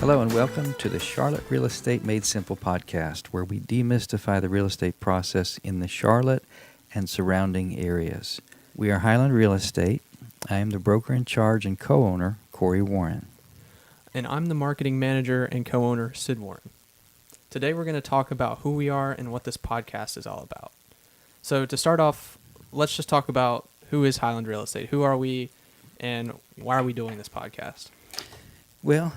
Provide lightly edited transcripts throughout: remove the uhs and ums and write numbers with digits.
Hello and welcome to the Charlotte Real Estate Made Simple podcast, where we demystify the real estate process in the Charlotte and surrounding areas. We are Highland Real Estate. I am the broker in charge and co-owner, Corey Warren. And I'm the marketing manager and co-owner, Sid Warren. Today we're going to talk about who we are and what this podcast is all about. So to start off, let's just talk about who is Highland Real Estate. Who are we and why are we doing this podcast? Well,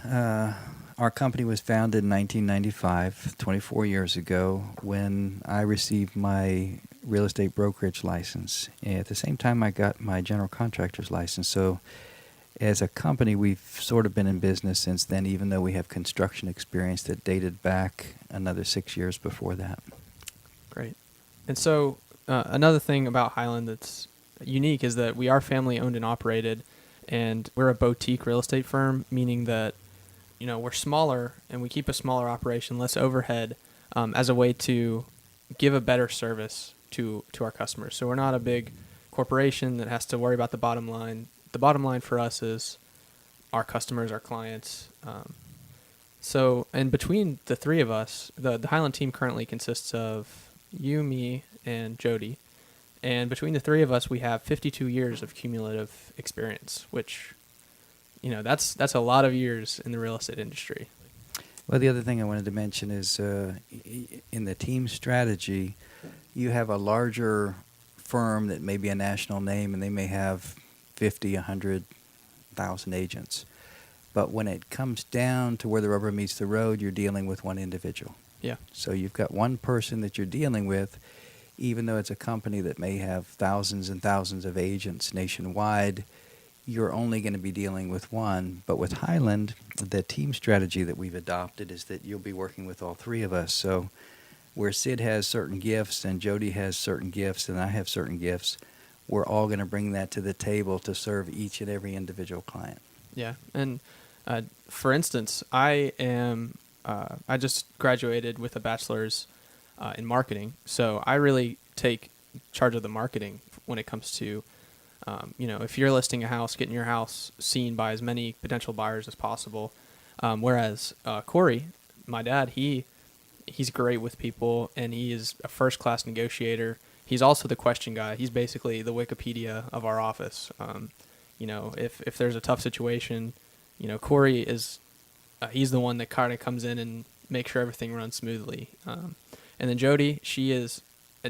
our company was founded in 1995, 24 years ago, when I received my real estate brokerage license. At the same time, I got my general contractor's license. So as a company, we've sort of been in business since then, even though we have construction experience that dated back another 6 years before that. Great. And so another thing about Highland that's unique is that we are family owned and operated, and we're a boutique real estate firm, meaning that we're smaller and we keep a smaller operation, less overhead, as a way to give a better service to our customers. So we're not a big corporation that has to worry about the bottom line. The bottom line for us is our customers, our clients. And between the three of us, the Highland team currently consists of you, me, and Jody. And between the three of us, we have 52 years of cumulative experience, which, that's a lot of years in the real estate industry. Well, the other thing I wanted to mention is in the team strategy, you have a larger firm that may be a national name, and they may have 50, 100,000 agents. But when it comes down to where the rubber meets the road, you're dealing with one individual. Yeah. So you've got one person that you're dealing with, even though it's a company that may have thousands and thousands of agents nationwide, you're only going to be dealing with one. But with Highland, the team strategy that we've adopted is that you'll be working with all three of us. So where Sid has certain gifts and Jody has certain gifts and I have certain gifts, we're all going to bring that to the table to serve each and every individual client. Yeah. And for instance, I just graduated with a bachelor's in marketing. So I really take charge of the marketing when it comes to, if you're listing a house, getting your house seen by as many potential buyers as possible. Whereas Corey, my dad, he's great with people and he is a first-class negotiator. He's also the question guy. He's basically the Wikipedia of our office. If there's a tough situation, Corey is, he's the one that kind of comes in and makes sure everything runs smoothly. And then Jody, she is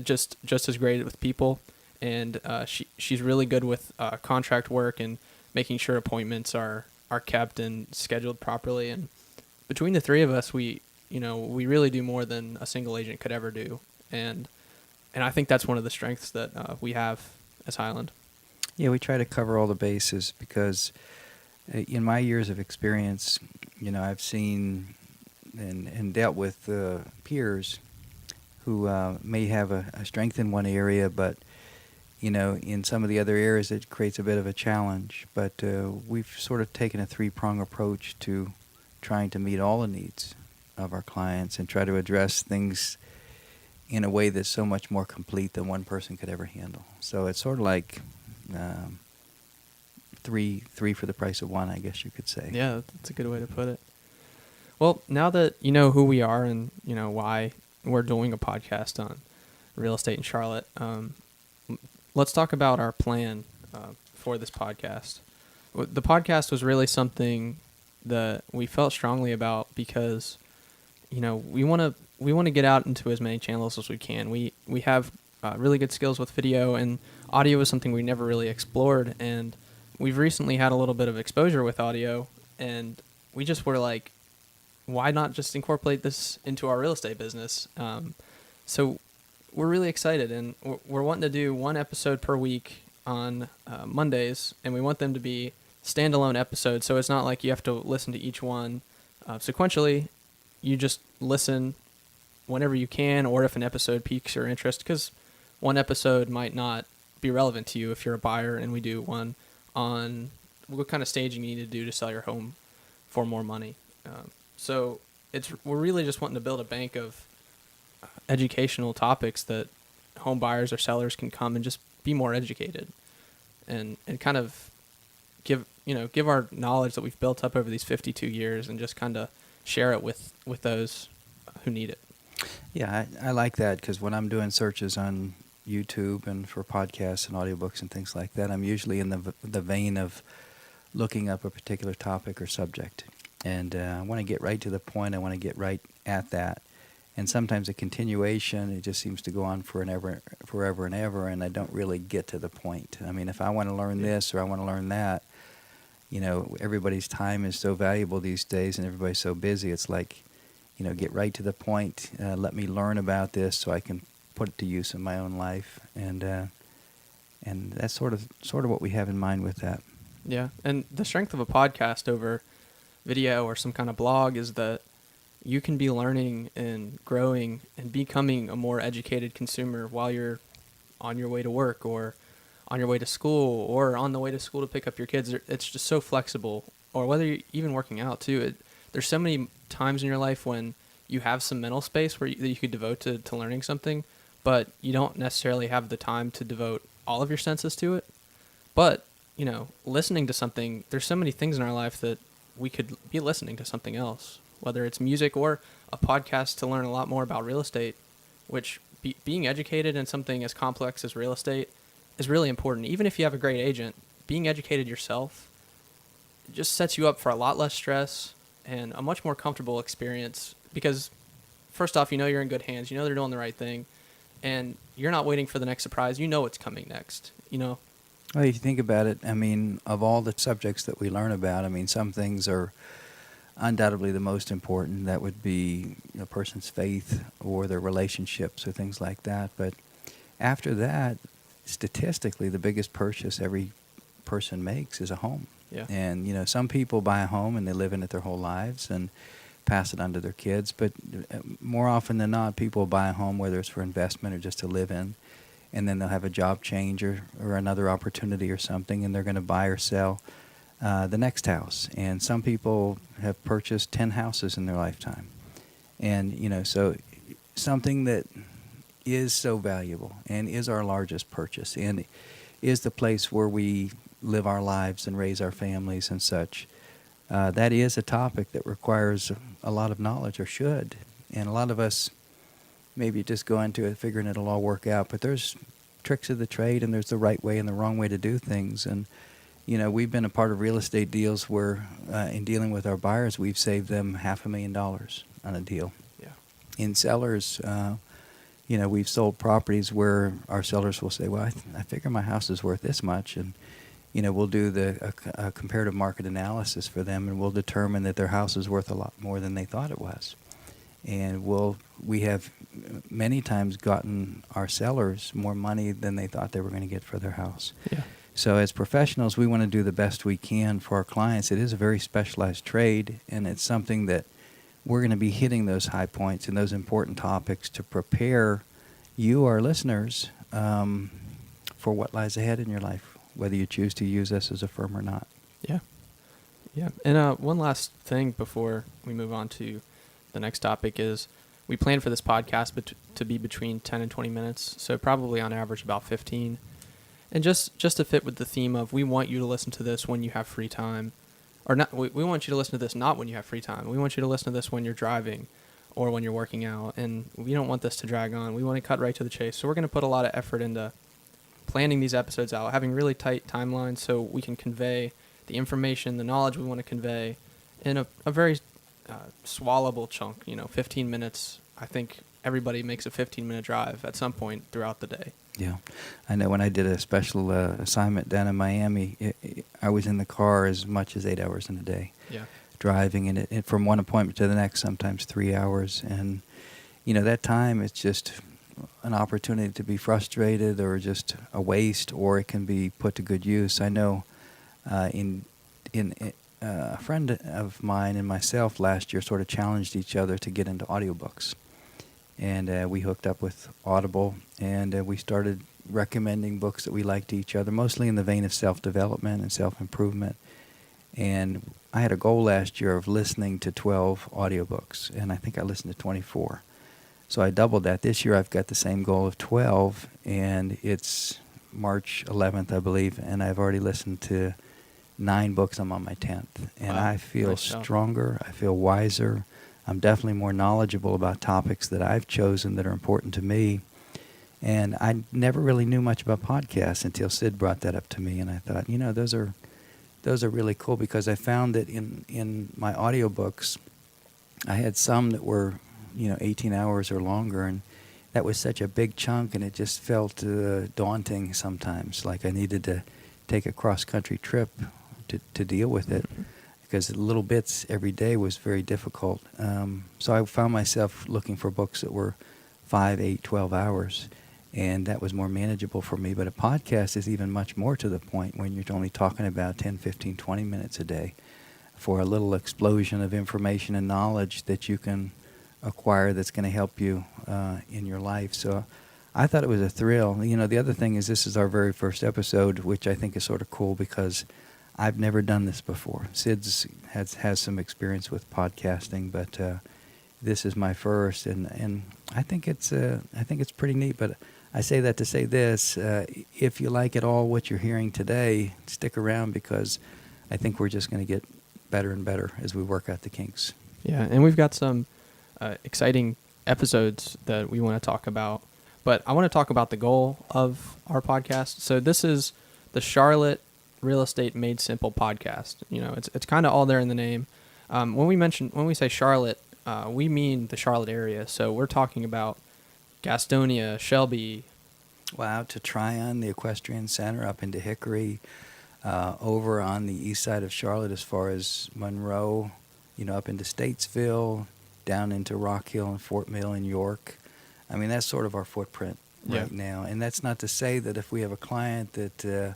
just as great with people, and she's really good with contract work and making sure appointments are kept and scheduled properly. And between the three of us, we really do more than a single agent could ever do. And I think that's one of the strengths that we have as Highland. Yeah, we try to cover all the bases because in my years of experience, I've seen and dealt with peers who may have a strength in one area, but, in some of the other areas it creates a bit of a challenge. But we've sort of taken a three-prong approach to trying to meet all the needs of our clients and try to address things in a way that's so much more complete than one person could ever handle. So it's sort of like three for the price of one, I guess you could say. Yeah, that's a good way to put it. Well, now that you know who we are and why we're doing a podcast on real estate in Charlotte, let's talk about our plan for this podcast. The podcast was really something that we felt strongly about because we want to get out into as many channels as we can. We have really good skills with video, and audio is something we never really explored, and we've recently had a little bit of exposure with audio, and we just were like, why not just incorporate this into our real estate business? So we're really excited, and we're wanting to do one episode per week on Mondays, and we want them to be standalone episodes, so it's not like you have to listen to each one sequentially. You just listen whenever you can, or if an episode piques your interest, because one episode might not be relevant to you if you're a buyer, and we do one on what kind of staging you need to do to sell your home for more money. So we're really just wanting to build a bank of educational topics that home buyers or sellers can come and just be more educated and kind of give our knowledge that we've built up over these 52 years and just kind of share it with those who need it. Yeah, I like that because when I'm doing searches on YouTube and for podcasts and audiobooks and things like that, I'm usually in the vein of looking up a particular topic or subject. And I want to get right to the point. I want to get right at that. And sometimes a continuation, it just seems to go on forever and ever, and I don't really get to the point. I mean, if I want to learn this or I want to learn that, everybody's time is so valuable these days and everybody's so busy. It's like, get right to the point. Let me learn about this so I can put it to use in my own life. And that's sort of what we have in mind with that. Yeah, and the strength of a podcast over video or some kind of blog is that you can be learning and growing and becoming a more educated consumer while you're on your way to work or on your way to school or on the way to school to pick up your kids. It's just so flexible. Or whether you're even working out too. There's so many times in your life when you have some mental space that you could devote to learning something, but you don't necessarily have the time to devote all of your senses to it. But, listening to something, there's so many things in our life that we could be listening to something else, whether it's music or a podcast to learn a lot more about real estate, which being educated in something as complex as real estate is really important. Even if you have a great agent, being educated yourself just sets you up for a lot less stress and a much more comfortable experience because, first off, you're in good hands. They're doing the right thing, and you're not waiting for the next surprise. What's coming next, Well, if you think about it, I mean, of all the subjects that we learn about, I mean, some things are undoubtedly the most important. That would be a person's faith or their relationships or things like that. But after that, statistically, the biggest purchase every person makes is a home. Yeah. And, some people buy a home and they live in it their whole lives and pass it on to their kids. But more often than not, people buy a home, whether it's for investment or just to live in, and then they'll have a job change or another opportunity or something, and they're going to buy or sell the next house. And some people have purchased 10 houses in their lifetime. And, so something that is so valuable and is our largest purchase and is the place where we live our lives and raise our families and such, that is a topic that requires a lot of knowledge, or should. And a lot of us maybe just go into it figuring it'll all work out, but there's tricks of the trade and there's the right way and the wrong way to do things. And we've been a part of real estate deals where in dealing with our buyers, we've saved them $500,000 on a deal. Yeah. In sellers, we've sold properties where our sellers will say, well, I figure my house is worth this much, and we'll do the comparative market analysis for them, and we'll determine that their house is worth a lot more than they thought it was. And we have many times gotten our sellers more money than they thought they were going to get for their house. Yeah. So as professionals, we want to do the best we can for our clients. It is a very specialized trade, and it's something that we're going to be hitting those high points and those important topics to prepare you, our listeners, for what lies ahead in your life, whether you choose to use us as a firm or not. Yeah. Yeah. And one last thing before we move on to the next topic is we plan for this podcast to be between 10 and 20 minutes, so probably on average about 15. And just to fit with the theme of we want you to listen to this when you have free time. Or not, we want you to listen to this not when you have free time. We want you to listen to this when you're driving or when you're working out. And we don't want this to drag on. We want to cut right to the chase. So we're going to put a lot of effort into planning these episodes out, having really tight timelines so we can convey the information, the knowledge we want to convey in a very swallowable chunk, 15 minutes. I think everybody makes a 15-minute drive at some point throughout the day. Yeah. I know when I did a special assignment down in Miami, I was in the car as much as 8 hours in a day. Yeah. Driving, and it from one appointment to the next, sometimes 3 hours. And, that time, it's just an opportunity to be frustrated or just a waste, or it can be put to good use. I know a friend of mine and myself last year sort of challenged each other to get into audiobooks. And we hooked up with Audible, and we started recommending books that we liked to each other, mostly in the vein of self-development and self-improvement. And I had a goal last year of listening to 12 audiobooks, and I think I listened to 24. So I doubled that. This year I've got the same goal of 12, and it's March 11th, I believe, and I've already listened to 9 books. I'm on my 10th. And Wow. I feel Nice job. stronger. I feel wiser. I'm definitely more knowledgeable about topics that I've chosen that are important to me. And I never really knew much about podcasts until Sid brought that up to me, and I thought, those are really cool, because I found that in my audiobooks, I had some that were 18 hours or longer, and that was such a big chunk, and it just felt daunting sometimes, like I needed to take a cross-country trip to deal with it, because little bits every day was very difficult. So I found myself looking for books that were 5, 8, 12 hours, and that was more manageable for me. But a podcast is even much more to the point, when you're only talking about 10, 15, 20 minutes a day for a little explosion of information and knowledge that you can acquire that's going to help you in your life. So I thought it was a thrill. The other thing is, this is our very first episode, which I think is sort of cool, because I've never done this before. Sid's has some experience with podcasting, but this is my first, and I think it's pretty neat. But I say that to say this: if you like at all what you're hearing today, stick around, because I think we're just going to get better and better as we work out the kinks. Yeah, and we've got some exciting episodes that we want to talk about. But I want to talk about the goal of our podcast. So this is the Charlotte Real Estate Made Simple podcast. It's kind of all there in the name. When we say Charlotte, we mean the Charlotte area. So we're talking about Gastonia, Shelby. Wow, to Tryon, the Equestrian Center, up into Hickory, over on the east side of Charlotte as far as Monroe, up into Statesville, down into Rock Hill and Fort Mill and York. I mean, that's sort of our footprint right now. And that's not to say that if we have a client that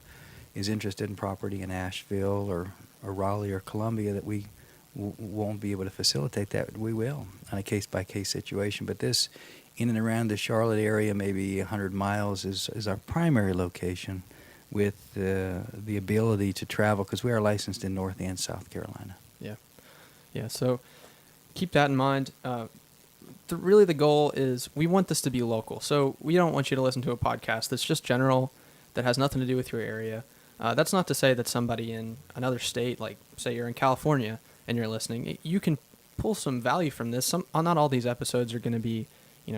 is interested in property in Asheville or Raleigh or Columbia, that we won't be able to facilitate that. We will, on a case-by-case situation. But this, in and around the Charlotte area, maybe 100 miles, is our primary location, with the ability to travel, because we are licensed in North and South Carolina. Yeah. So keep that in mind. Really, the goal is we want this to be local. So we don't want you to listen to a podcast that's just general, that has nothing to do with your area. That's not to say that somebody in another state, like say you're in California and you're listening, you can pull some value from this. Not all these episodes are going to be,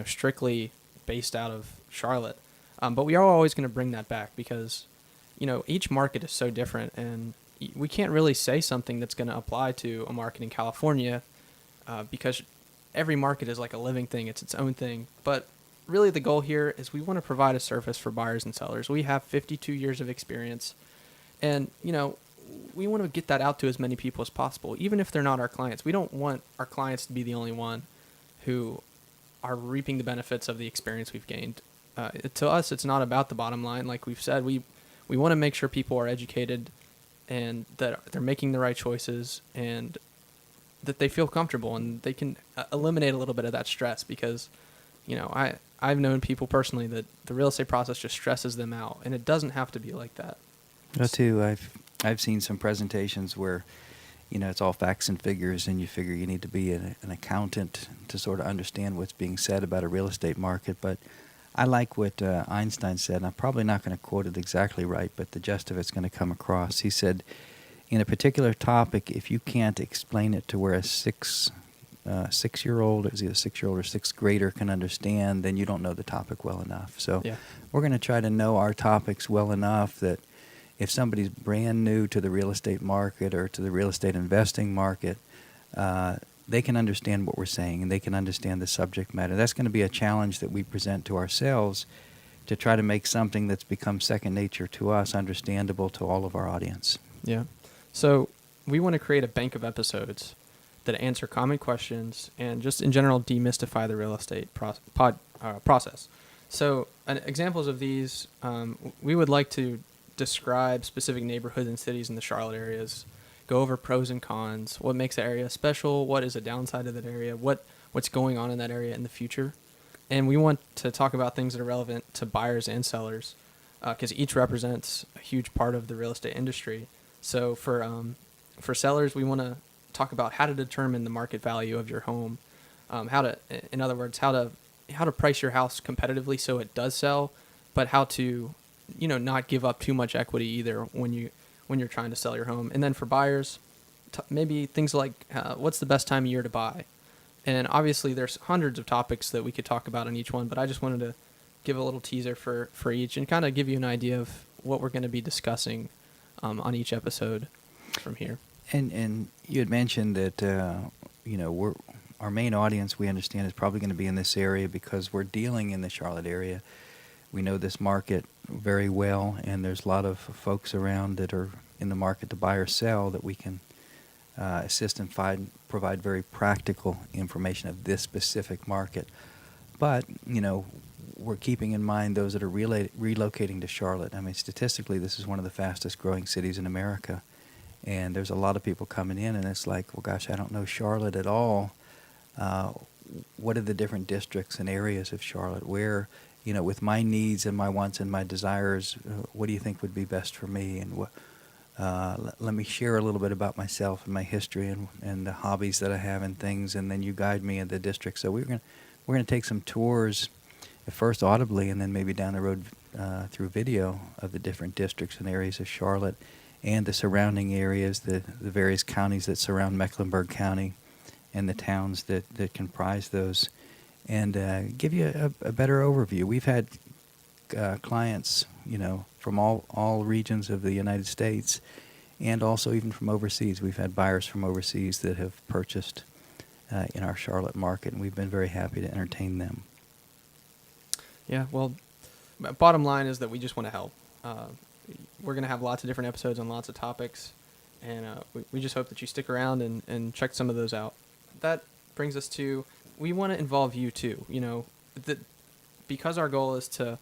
strictly based out of Charlotte, but we are always going to bring that back, because, each market is so different, and we can't really say something that's going to apply to a market in California, because every market is like a living thing. It's its own thing. But really the goal here is we want to provide a service for buyers and sellers. We have 52 years of experience, and, we want to get that out to as many people as possible, even if they're not our clients. We don't want our clients to be the only one who are reaping the benefits of the experience we've gained. To us, it's not about the bottom line. Like we've said, we want to make sure people are educated and that they're making the right choices, and that they feel comfortable, and they can eliminate a little bit of that stress, because, I've known people personally that the real estate process just stresses them out, and it doesn't have to be like that. Well, too, I've seen some presentations where, it's all facts and figures, and you figure you need to be an accountant to sort of understand what's being said about a real estate market. But I like what Einstein said, and I'm probably not going to quote it exactly right, but the gist of it's going to come across. He said, in a particular topic, if you can't explain it to where a six-year-old, is either 6-year-old or sixth grader can understand, then you don't know the topic well enough. So we're going to try to know our topics well enough that if somebody's brand new to the real estate market or to the real estate investing market, they can understand what we're saying, and they can understand the subject matter. That's going to be a challenge that we present to ourselves, to try to make something that's become second nature to us understandable to all of our audience. Yeah. So we want to create a bank of episodes that answer common questions and just in general demystify the real estate process. So examples of these, we would like to describe specific neighborhoods and cities in the Charlotte areas, go over pros and cons, what makes the area special, what is a downside of that area, what's going on in that area in the future. And we want to talk about things that are relevant to buyers and sellers, because each represents a huge part of the real estate industry. So for sellers, we want to talk about how to determine the market value of your home, in other words, how to price your house competitively so it does sell, but how to, not give up too much equity either when you're trying to sell your home. And then for buyers, maybe things like what's the best time of year to buy, And obviously there's hundreds of topics that we could talk about on each one, but I just wanted to give a little teaser for each and kind of give you an idea of what we're going to be discussing on each episode from here. And you had mentioned that our main audience, we understand, is probably going to be in this area because we're dealing in the Charlotte area. We know this market very well, and there's a lot of folks around that are in the market to buy or sell that we can assist and provide very practical information of this specific market. But, we're keeping in mind those that are relocating to Charlotte. I mean, statistically, this is one of the fastest growing cities in America. And there's a lot of people coming in, and it's like, well, gosh, I don't know Charlotte at all. What are the different districts and areas of Charlotte where, with my needs and my wants and my desires, what do you think would be best for me? And let me share a little bit about myself and my history and the hobbies that I have and things, and then you guide me in the district. So we're gonna take some tours, at first audibly, and then maybe down the road through video of the different districts and areas of Charlotte and the surrounding areas, the various counties that surround Mecklenburg County and the towns that comprise those, and give you a better overview. We've had clients, from all regions of the United States, and also even from overseas. We've had buyers from overseas that have purchased in our Charlotte market, and we've been very happy to entertain them. Yeah, well, bottom line is that we just want to help. We're going to have lots of different episodes on lots of topics, and we just hope that you stick around and check some of those out. That brings us to, we want to involve you too. Because our goal is to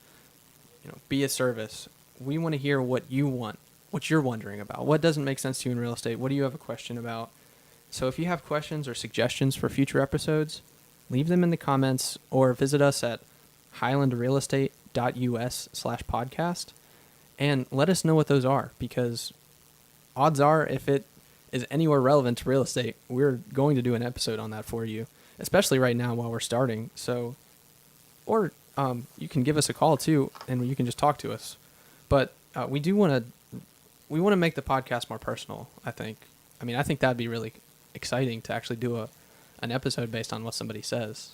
be a service, we want to hear what you want, what you're wondering about, what doesn't make sense to you in real estate, what do you have a question about. So if you have questions or suggestions for future episodes, leave them in the comments or visit us at highlandrealestate.us/podcast and let us know what those are, because odds are if it is anywhere relevant to real estate, we're going to do an episode on that for you, especially right now while we're starting. So, or you can give us a call too, and you can just talk to us. But we want to make the podcast more personal. I think that'd be really exciting to actually do an episode based on what somebody says.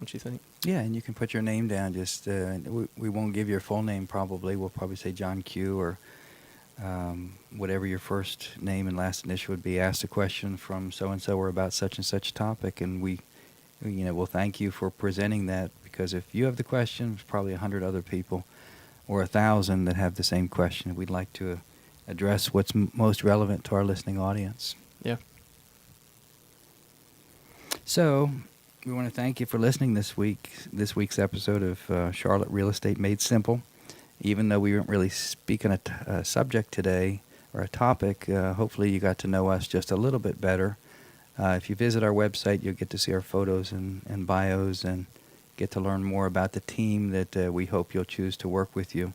Don't you think? Yeah, and you can put your name down. Just we won't give your full name. Probably we'll probably say John Q or whatever your first name and last initial would be. Asked a question from so and so or about such and such topic, and we'll thank you for presenting that, because if you have the question, there's probably 100 other people or 1,000 that have the same question. We'd like to address what's most relevant to our listening audience. Yeah. So we want to thank you for listening this week's episode of Charlotte Real Estate Made Simple. Even though we weren't really speaking a subject today or a topic, hopefully you got to know us just a little bit better. If you visit our website, you'll get to see our photos and bios and get to learn more about the team that we hope you'll choose to work with you.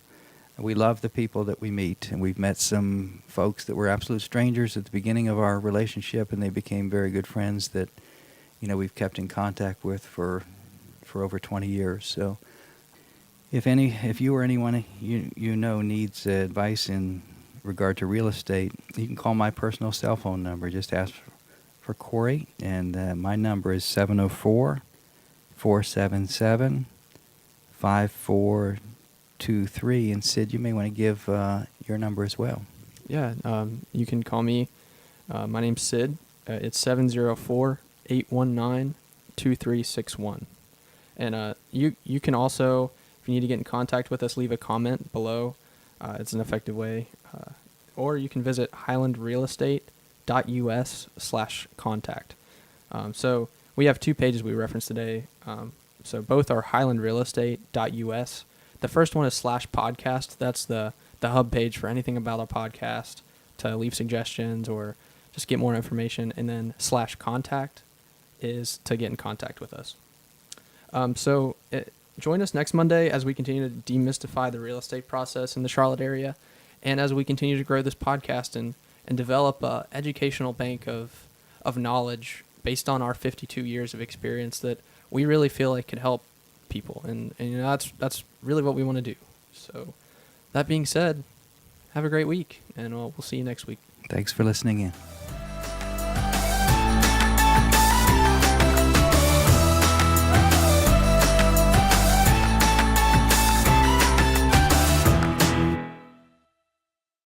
We love the people that we meet, and we've met some folks that were absolute strangers at the beginning of our relationship, and they became very good friends that we've kept in contact with for over 20 years. So if you or anyone you know needs advice in regard to real estate, you can call my personal cell phone number. Just ask for Corey, and my number is 704-477-5423. And Sid, you may want to give your number as well. Yeah, you can call me. My name's Sid. It's 704-819-2361. And you can also, if you need to get in contact with us, leave a comment below. It's an effective way. Or you can visit highlandrealestate.us/contact. So we have 2 pages we referenced today. So both are highlandrealestate.us. The first one is /podcast. That's the hub page for anything about our podcast, to leave suggestions or just get more information. And then /contact is to get in contact with us. Join us next Monday as we continue to demystify the real estate process in the Charlotte area, and as we continue to grow this podcast and develop an educational bank of knowledge based on our 52 years of experience that we really feel like could help people. And that's really what we want to do. So that being said, have a great week, and we'll see you next week. Thanks for listening in.